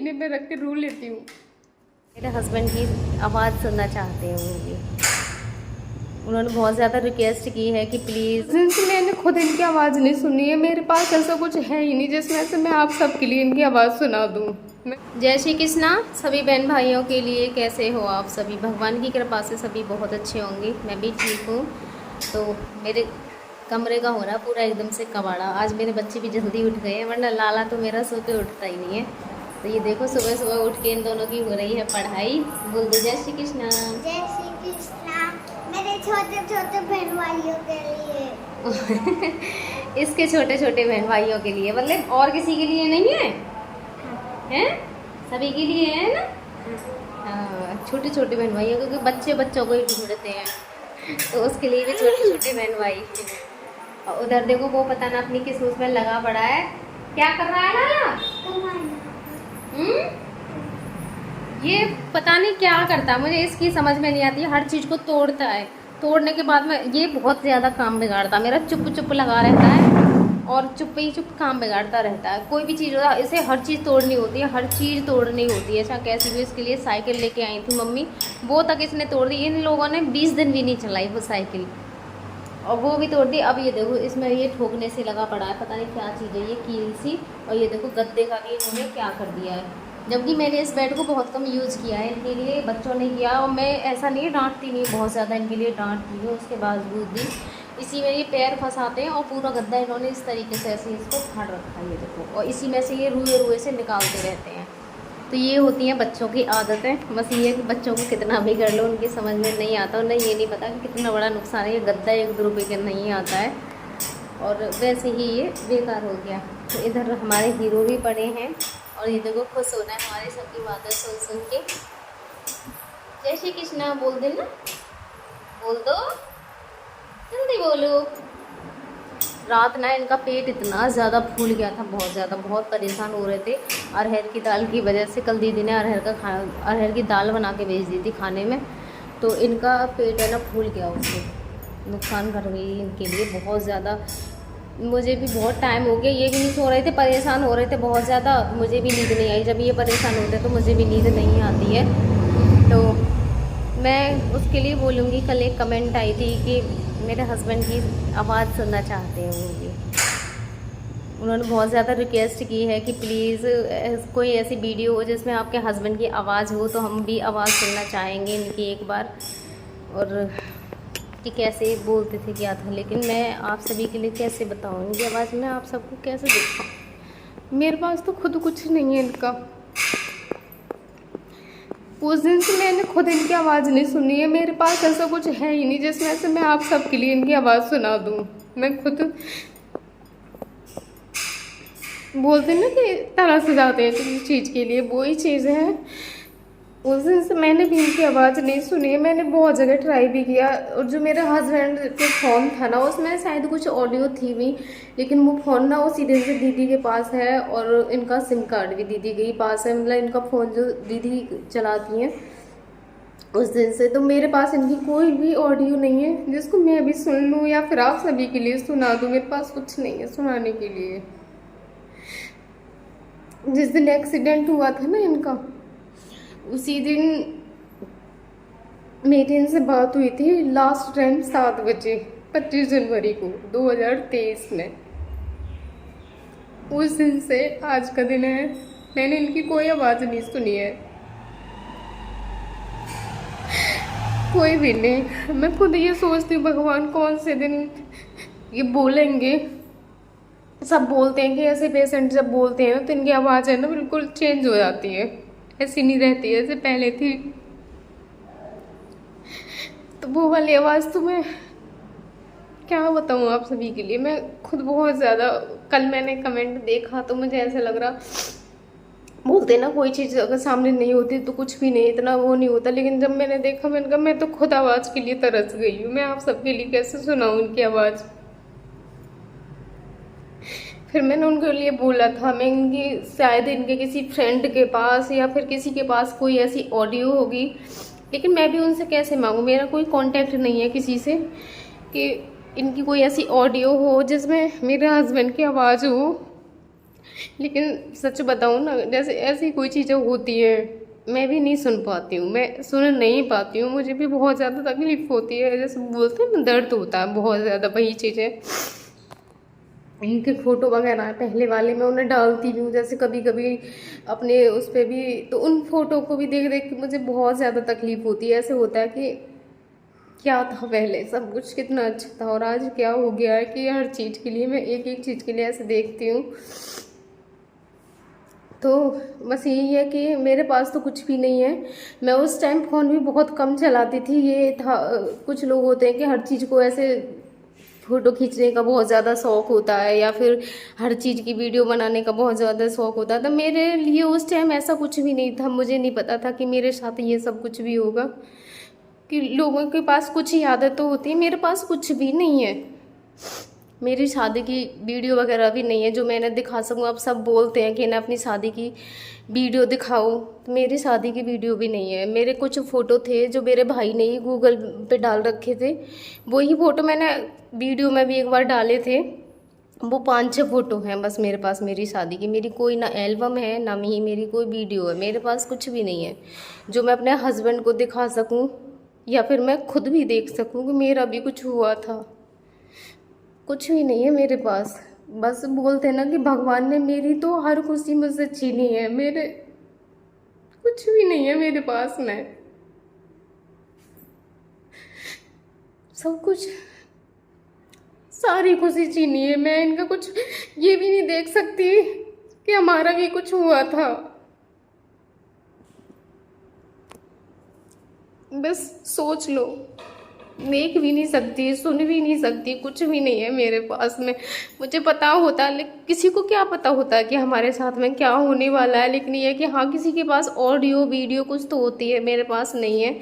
सीने में रख के रो लेती हूँ। मेरे हस्बैंड की आवाज़ सुनना चाहते हैं वो भी। उन्होंने बहुत ज़्यादा रिक्वेस्ट की है कि प्लीज़। जिनसे मैंने खुद इनकी आवाज़ नहीं सुनी है, मेरे पास ऐसा कुछ है ही नहीं जिसमें से मैं आप सबके लिए इनकी आवाज़ सुना दूँ। जय श्री कृष्णा सभी बहन भाइयों के लिए। कैसे हो आप सभी? भगवान की कृपा से सभी बहुत अच्छे होंगे। मैं भी ठीक हूँ। तो मेरे कमरे का हो रहा पूरा एकदम से कबाड़ा। आज मेरे बच्चे भी जल्दी उठ गए हैं, वरना लाला तो मेरा सो के उठता ही नहीं है। तो ये देखो सुबह सुबह उठ के इन दोनों की हो रही है पढ़ाई। बोल दो जय श्री कृष्णा। जय श्री कृष्णा मेरे छोटे छोटे बहन भाइयों के लिए। इसके छोटे छोटे बहन भाइयों के लिए, मतलब और किसी के लिए नहीं है? हैं? सभी के लिए है ना? हाँ, छोटे छोटे बहन भाइयों, क्योंकि बच्चे बच्चों को ही ढूंढते हैं, तो उसके लिए भी छोटे छोटे बहन भाई। और उधर देखो वो पता ना अपनी किस उसमें लगा पड़ा है। क्या कर रहा है लाला? ये पता नहीं क्या करता है, मुझे इसकी समझ में नहीं आती है। हर चीज़ को तोड़ता है, तोड़ने के बाद में ये बहुत ज़्यादा काम बिगाड़ता है। मेरा चुप चुप लगा रहता है और चुप ही चुप काम बिगाड़ता रहता है। कोई भी चीज़ होता इसे हर चीज़ तोड़नी होती है, हर चीज़ तोड़नी होती है। अच्छा कैसी भी इसके लिए साइकिल लेके आई थी मम्मी, वो तक इसने तोड़ दी। इन लोगों ने 20 दिन भी नहीं चलाई वो साइकिल, और वो भी तोड़ दी। अब ये देखो इसमें ये ठोकने से लगा पड़ा है, पता नहीं क्या चीज़ है ये, कील सी। और ये देखो गद्दे का भी इन्होंने क्या कर दिया है, जबकि मैंने इस बेड को बहुत कम यूज़ किया है इनके लिए, बच्चों ने किया। और मैं ऐसा नहीं डांटती नहीं, बहुत ज़्यादा इनके लिए डांटती हूँ, उसके बावजूद भी इसी में ये पैर फंसाते हैं। और पूरा गद्दा इन्होंने इस तरीके से ऐसे इसको फाड़ रखा है, ये देखो। और इसी में से ये रुए रुए से निकालते रहते हैं। तो ये होती हैं बच्चों की आदतें। बस ये कि बच्चों को कितना भी कर लो उनकी समझ में नहीं आता, उन्हें ये नहीं पता कि कितना बड़ा नुकसान है। ये गद्दा 1-2 रुपये का नहीं आता है, और वैसे ही ये बेकार हो गया। तो इधर हमारे हीरो भी पड़े हैं, और ये देखो खुश होना है हमारे सबकी बातें सुन सुन के। जय श्री कृष्णा बोल देना, बोल दो, जल्दी बोलो। रात ना इनका पेट इतना ज़्यादा फूल गया था, बहुत ज़्यादा, बहुत परेशान हो रहे थे अरहर की दाल की वजह से। कल दीदी ने अरहर की दाल बना के भेज दी थी खाने में, तो इनका पेट है ना फूल गया, उससे नुकसान कर गई इनके लिए बहुत ज़्यादा। मुझे भी बहुत टाइम हो गया, ये भी नहीं सो रहे थे, परेशान हो रहे थे बहुत ज़्यादा। मुझे भी नींद नहीं आई, जब ये परेशान होते तो मुझे भी नींद नहीं आती है। तो मैं उसके लिए बोलूँगी, कल एक कमेंट आई थी कि मेरे हस्बैंड की आवाज़ सुनना चाहते हैं वो भी। उन्होंने बहुत ज़्यादा रिक्वेस्ट की है कि प्लीज़ कोई ऐसी वीडियो हो जिसमें आपके हस्बैंड की आवाज़ हो, तो हम भी आवाज़ सुनना चाहेंगे इनकी एक बार। और कि कैसे बोलते थे क्या था, लेकिन मैं आप सभी के लिए कैसे बताऊँ इनकी आवाज़ में, आप सबको कैसे दिखाऊँ? मेरे पास तो खुद कुछ नहीं है इनका। उस दिन से मैंने खुद इनकी आवाज़ नहीं सुनी है, मेरे पास ऐसा कुछ है ही नहीं जिसमें से मैं आप सबके लिए इनकी आवाज़ सुना दूँ। मैं खुद बोलते ना कि तरस जाते हैं किसी चीज़ के लिए, वही चीज़ है। उस दिन से मैंने भी इनकी आवाज़ नहीं सुनी है। मैंने बहुत जगह ट्राई भी किया, और जो मेरे हस्बैंड के फ़ोन था ना उसमें शायद कुछ ऑडियो थी भी, लेकिन वो फ़ोन ना उसी दिन से दीदी के पास है, और इनका सिम कार्ड भी दीदी के ही पास है। मतलब इनका फ़ोन जो दीदी चलाती हैं उस दिन से, तो मेरे पास इनकी कोई भी ऑडियो नहीं है जिसको मैं अभी सुन लूँ या फिर आप सभी के लिए सुना दूँ। मेरे पास कुछ नहीं है सुनाने के लिए। जिस दिन एक्सीडेंट हुआ था ना इनका, उसी दिन मेरी इनसे बात हुई थी लास्ट टाइम 7 बजे 25 जनवरी को 2023 में। उस दिन से आज का दिन है, मैंने इनकी कोई आवाज़ नहीं सुनी है, कोई भी नहीं। मैं खुद ये सोचती हूँ भगवान कौन से दिन ये बोलेंगे। सब बोलते हैं कि ऐसे पेशेंट जब बोलते हैं ना तो इनकी आवाज़ है ना बिल्कुल चेंज हो जाती है, ऐसी नहीं रहती है जैसे पहले थी। तो वो वाली आवाज़ तो मैं क्या बताऊँ आप सभी के लिए। मैं खुद बहुत ज़्यादा, कल मैंने कमेंट देखा तो मुझे ऐसा लग रहा, बोलते ना कोई चीज़ अगर सामने नहीं होती तो कुछ भी नहीं, इतना वो नहीं होता। लेकिन जब मैंने देखा मैंने कहा मैं तो खुद आवाज़ के लिए तरस गई हूँ। मैं आप सबके लिए कैसे सुनाऊँ इनकी आवाज़। फिर मैंने उनके लिए बोला था, मैं इनकी शायद इनके किसी फ्रेंड के पास या फिर किसी के पास कोई ऐसी ऑडियो होगी, लेकिन मैं भी उनसे कैसे मांगूँ, मेरा कोई कांटेक्ट नहीं है किसी से कि इनकी कोई ऐसी ऑडियो हो जिसमें मेरे हस्बैंड की आवाज़ हो। लेकिन सच बताऊँ ना, जैसे ऐसी कोई चीज़ें होती है मैं भी नहीं सुन पाती हूँ, मैं सुन नहीं पाती हूँ, मुझे भी बहुत ज़्यादा तकलीफ होती है। जैसे बोलते हैं ना, दर्द होता है बहुत ज़्यादा। वही चीज़ें, इनके फ़ोटो वगैरह पहले वाले मैं उन्हें डालती भी हूँ, जैसे कभी कभी अपने उस पर भी, तो उन फ़ोटो को भी देख देख के मुझे बहुत ज़्यादा तकलीफ होती है। ऐसे होता है कि क्या था पहले, सब कुछ कितना अच्छा था, और आज क्या हो गया है कि हर चीज़ के लिए मैं एक एक चीज़ के लिए ऐसे देखती हूँ। तो बस यही है कि मेरे पास तो कुछ भी नहीं है। मैं उस टाइम फ़ोन भी बहुत कम चलाती थी। ये था, कुछ लोग होते हैं कि हर चीज़ को ऐसे फ़ोटो खींचने का बहुत ज़्यादा शौक़ होता है, या फिर हर चीज़ की वीडियो बनाने का बहुत ज़्यादा शौक़ होता है। तो मेरे लिए उस टाइम ऐसा कुछ भी नहीं था। मुझे नहीं पता था कि मेरे साथ ये सब कुछ भी होगा, कि लोगों के पास कुछ ही आदत तो होती है, मेरे पास कुछ भी नहीं है। मेरी शादी की वीडियो वगैरह भी नहीं है जो मैंने दिखा सकूँ। अब सब बोलते हैं कि ना अपनी शादी की वीडियो दिखाओ, तो मेरी शादी की वीडियो भी नहीं है। मेरे कुछ फ़ोटो थे जो मेरे भाई ने ही गूगल पे डाल रखे थे, वही फ़ोटो मैंने वीडियो में भी एक बार डाले थे। वो 5-6 फ़ोटो हैं बस मेरे पास मेरी शादी की। मेरी कोई ना एल्बम है, ना ही मेरी कोई वीडियो है। मेरे पास कुछ भी नहीं है जो मैं अपने हस्बैंड को दिखा सकूँ, या फिर मैं खुद भी देख सकूँ कि मेरा भी कुछ हुआ था। कुछ भी नहीं है मेरे पास। बस बोलते हैं ना कि भगवान ने मेरी तो हर खुशी मुझसे छीनी है, मेरे कुछ भी नहीं है मेरे पास में। सब कुछ, सारी खुशी छीनी है। मैं इनका कुछ ये भी नहीं देख सकती कि हमारा भी कुछ हुआ था। बस सोच लो, देख भी नहीं सकती, सुन भी नहीं सकती, कुछ भी नहीं है मेरे पास में। मुझे पता होता, लेकिन किसी को क्या पता होता है कि हमारे साथ में क्या होने वाला है। लेकिन ये है कि हाँ, किसी के पास ऑडियो वीडियो कुछ तो होती है, मेरे पास नहीं है।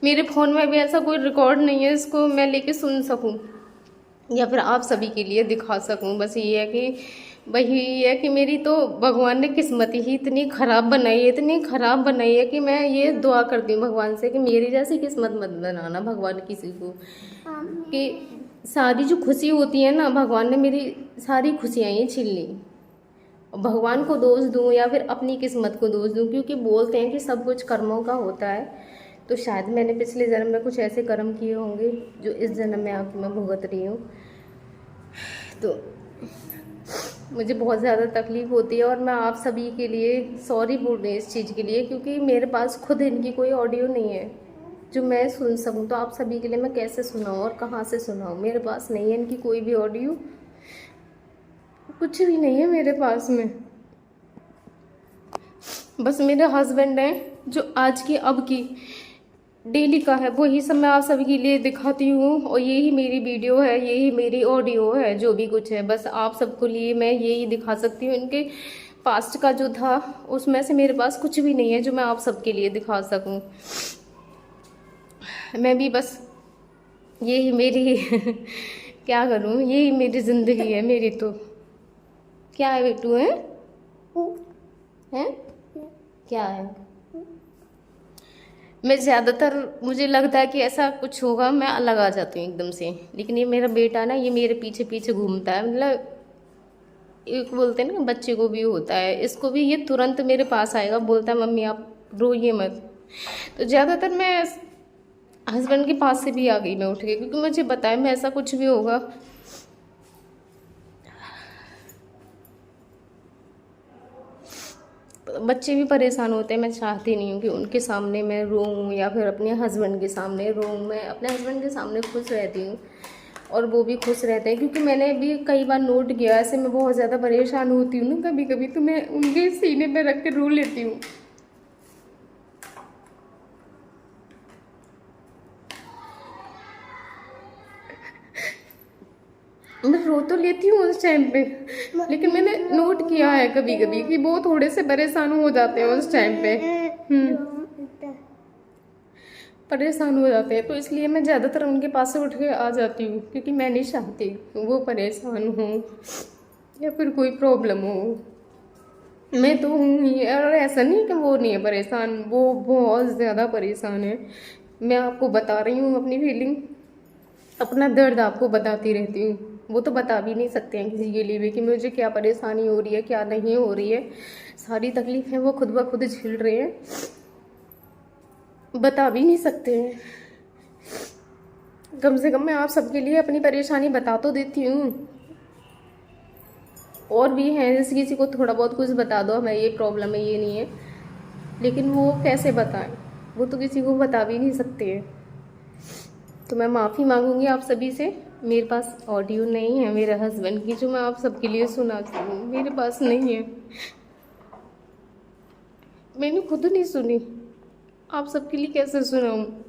मेरे फ़ोन में भी ऐसा कोई रिकॉर्ड नहीं है इसको मैं लेके सुन सकूं, या फिर आप सभी के लिए दिखा सकूं। बस ये है कि वही है कि मेरी तो भगवान ने किस्मत ही इतनी ख़राब बनाई है, इतनी ख़राब बनाई है कि मैं ये दुआ करती हूँ भगवान से कि मेरी जैसी किस्मत मत बनाना भगवान किसी को। कि सारी जो खुशी होती है ना, भगवान ने मेरी सारी खुशियाँ ही छीन ली। भगवान को दोष दूँ या फिर अपनी किस्मत को दोष दूँ, क्योंकि बोलते हैं कि सब कुछ कर्मों का होता है। तो शायद मैंने पिछले जन्म में कुछ ऐसे कर्म किए होंगे जो इस जन्म में आके मैं भुगत रही हूँ। तो मुझे बहुत ज़्यादा तकलीफ़ होती है, और मैं आप सभी के लिए सॉरी बोल रही हूँ इस चीज़ के लिए, क्योंकि मेरे पास खुद इनकी कोई ऑडियो नहीं है जो मैं सुन सकूँ। तो आप सभी के लिए मैं कैसे सुनाऊँ और कहाँ से सुनाऊँ? मेरे पास नहीं है इनकी कोई भी ऑडियो, कुछ भी नहीं है मेरे पास में। बस मेरे हस्बैंड हैं जो आज की अब की डेली का है, वही सब मैं आप सभी के लिए दिखाती हूँ। और यही मेरी वीडियो है, यही मेरी ऑडियो है, जो भी कुछ है बस आप सबको लिए मैं यही दिखा सकती हूँ। इनके पास्ट का जो था उसमें से मेरे पास कुछ भी नहीं है जो मैं आप सबके लिए दिखा सकूँ। मैं भी बस यही मेरी क्या करूँ, यही मेरी ज़िंदगी है मेरी। तो क्या है बेटू, हैं क्या है? मैं ज़्यादातर मुझे लगता है कि ऐसा कुछ होगा, मैं अलग आ जाती हूँ एकदम से। लेकिन ये मेरा बेटा ना, ये मेरे पीछे पीछे घूमता है। मतलब एक बोलते हैं ना बच्चे को भी होता है, इसको भी ये तुरंत मेरे पास आएगा, बोलता है मम्मी आप रोइए मत। तो ज़्यादातर मैं हस्बैंड के पास से भी आ गई मैं उठ के, क्योंकि मुझे पता है मैं ऐसा कुछ भी होगा बच्चे भी परेशान होते हैं। मैं चाहती नहीं हूँ कि उनके सामने मैं रोऊँ या फिर अपने हस्बैंड के सामने रोऊँ। मैं अपने हस्बैंड के सामने खुश रहती हूँ और वो भी खुश रहते हैं, क्योंकि मैंने भी कई बार नोट किया ऐसे मैं बहुत ज़्यादा परेशान होती हूँ ना कभी कभी, तो मैं उनके सीने पे रख के रो लेती हूँ। मैं रो तो लेती हूँ उस टाइम पे, लेकिन मैंने नोट किया है कभी कभी कि वो थोड़े से परेशान हो जाते हैं उस टाइम पे। परेशान हो जाते हैं, तो इसलिए मैं ज़्यादातर उनके पास से उठ के आ जाती हूँ, क्योंकि मैं नहीं चाहती वो परेशान हो या फिर कोई प्रॉब्लम हो। मैं तो हूँ ही, और ऐसा नहीं कि वो नहीं है परेशान, वो बहुत ज़्यादा परेशान है। मैं आपको बता रही हूँ अपनी फीलिंग, अपना दर्द आपको बताती रहती हूँ। वो तो बता भी नहीं सकते हैं किसी के लिए भी कि मुझे क्या परेशानी हो रही है, क्या नहीं हो रही है। सारी तकलीफ़ें वो खुद ब खुद झेल रहे हैं, बता भी नहीं सकते हैं। कम से कम मैं आप सबके लिए अपनी परेशानी बता तो देती हूँ। और भी हैं, जैसे किसी को थोड़ा बहुत कुछ बता दो, हमें ये प्रॉब्लम है, ये नहीं है, लेकिन वो कैसे बताएं, वो तो किसी को बता भी नहीं सकते हैं। तो मैं माफ़ी मांगूंगी आप सभी से। मेरे पास ऑडियो नहीं है मेरे हस्बैंड की जो मैं आप सबके लिए सुना सकूँ, मेरे पास नहीं है, मैंने खुद नहीं सुनी, आप सबके लिए कैसे सुनाऊँ।